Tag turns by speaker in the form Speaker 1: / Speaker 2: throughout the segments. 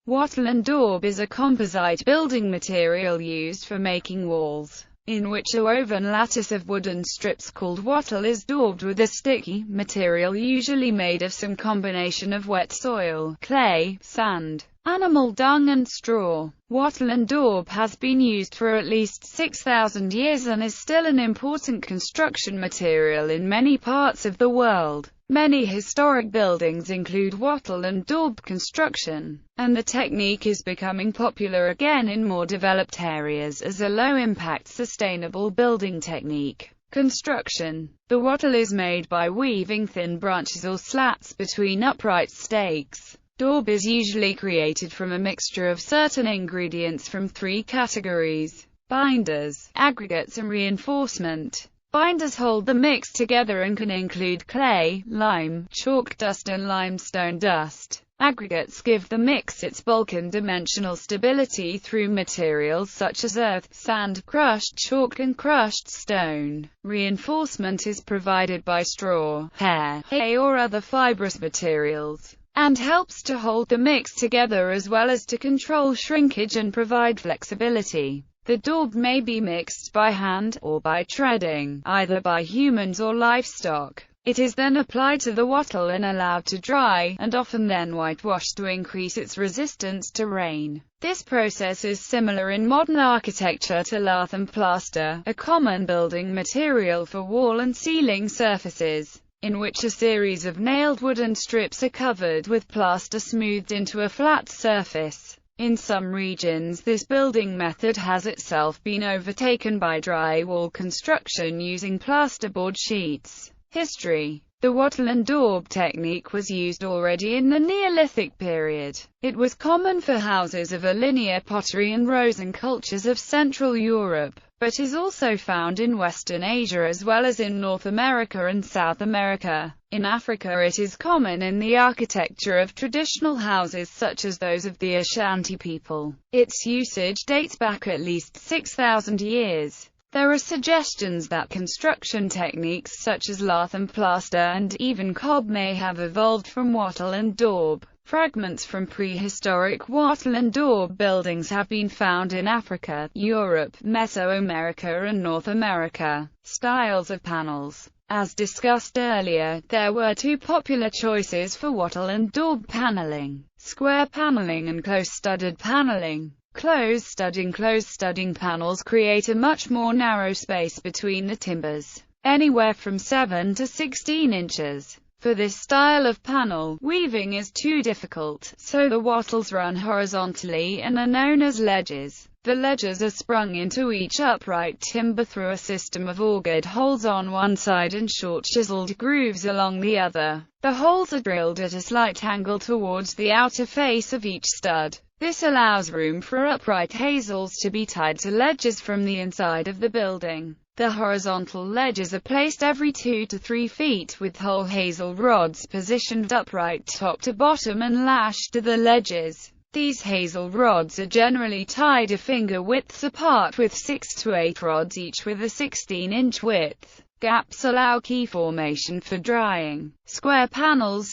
Speaker 1: Wattle and daub is a composite building material used for making walls, in which a woven lattice of wooden strips called wattle is daubed with a sticky material usually made of some combination of wet soil, clay, sand, animal dung and straw. Wattle and daub has been used for at least 6,000 years and is still an important construction material in many parts of the world. Many historic buildings include wattle and daub construction, and the technique is becoming popular again in more developed areas as a low-impact sustainable building technique. Construction. The wattle is made by weaving thin branches or slats between upright stakes. Daub is usually created from a mixture of certain ingredients from three categories: binders, aggregates and reinforcement. Binders hold the mix together and can include clay, lime, chalk dust and limestone dust. Aggregates give the mix its bulk and dimensional stability through materials such as earth, sand, crushed chalk and crushed stone. Reinforcement is provided by straw, hair, hay or other fibrous materials, and helps to hold the mix together as well as to control shrinkage and provide flexibility. The daub may be mixed by hand, or by treading, either by humans or livestock. It is then applied to the wattle and allowed to dry, and often then whitewashed to increase its resistance to rain. This process is similar in modern architecture to lath and plaster, a common building material for wall and ceiling surfaces, in which a series of nailed wooden strips are covered with plaster smoothed into a flat surface. In some regions this building method has itself been overtaken by drywall construction using plasterboard sheets. History. The wattle and daub technique was used already in the Neolithic period. It was common for houses of a linear pottery and rosen cultures of Central Europe, but is also found in Western Asia as well as in North America and South America. In Africa it is common in the architecture of traditional houses such as those of the Ashanti people. Its usage dates back at least 6,000 years. There are suggestions that construction techniques such as lath and plaster and even cob may have evolved from wattle and daub. Fragments from prehistoric wattle and daub buildings have been found in Africa, Europe, Mesoamerica and North America. Styles of panels. As discussed earlier, there were two popular choices for wattle and daub paneling: square paneling and close-studded paneling. Close-studding panels create a much more narrow space between the timbers, anywhere from 7 to 16 inches. For this style of panel, weaving is too difficult, so the wattles run horizontally and are known as ledges. The ledges are sprung into each upright timber through a system of augered holes on one side and short chiseled grooves along the other. The holes are drilled at a slight angle towards the outer face of each stud. This allows room for upright hazels to be tied to ledges from the inside of the building. The horizontal ledges are placed every 2 to 3 feet with whole hazel rods positioned upright top to bottom and lashed to the ledges. These hazel rods are generally tied a finger widths apart with 6 to 8 rods each with a 16-inch width. Gaps allow key formation for drying. Square panels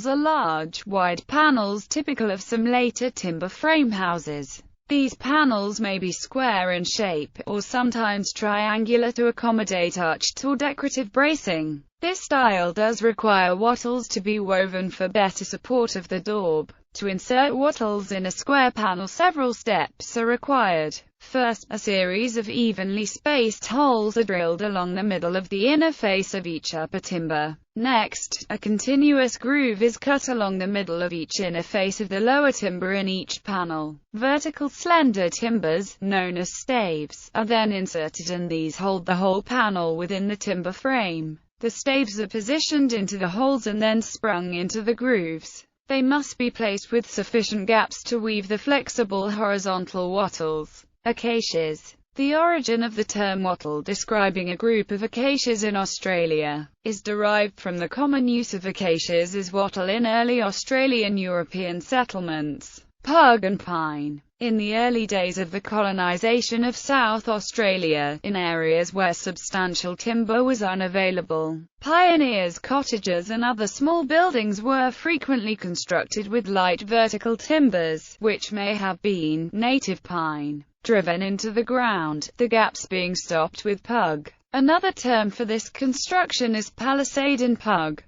Speaker 1: are large, wide panels typical of some later timber frame houses. These panels may be square in shape, or sometimes triangular to accommodate arched or decorative bracing. This style does require wattles to be woven for better support of the daub. To insert wattles in a square panel, several steps are required. First, a series of evenly spaced holes are drilled along the middle of the inner face of each upper timber. Next, a continuous groove is cut along the middle of each inner face of the lower timber in each panel. Vertical slender timbers, known as staves, are then inserted and these hold the whole panel within the timber frame. The staves are positioned into the holes and then sprung into the grooves. They must be placed with sufficient gaps to weave the flexible horizontal wattles. Acacias. The origin of the term wattle describing a group of acacias in Australia is derived from the common use of acacias as wattle in early Australian European settlements. Pug and pine. In the early days of the colonization of South Australia, in areas where substantial timber was unavailable, pioneers' cottages and other small buildings were frequently constructed with light vertical timbers, which may have been native pine, driven into the ground, the gaps being stopped with pug. Another term for this construction is palisade and pug.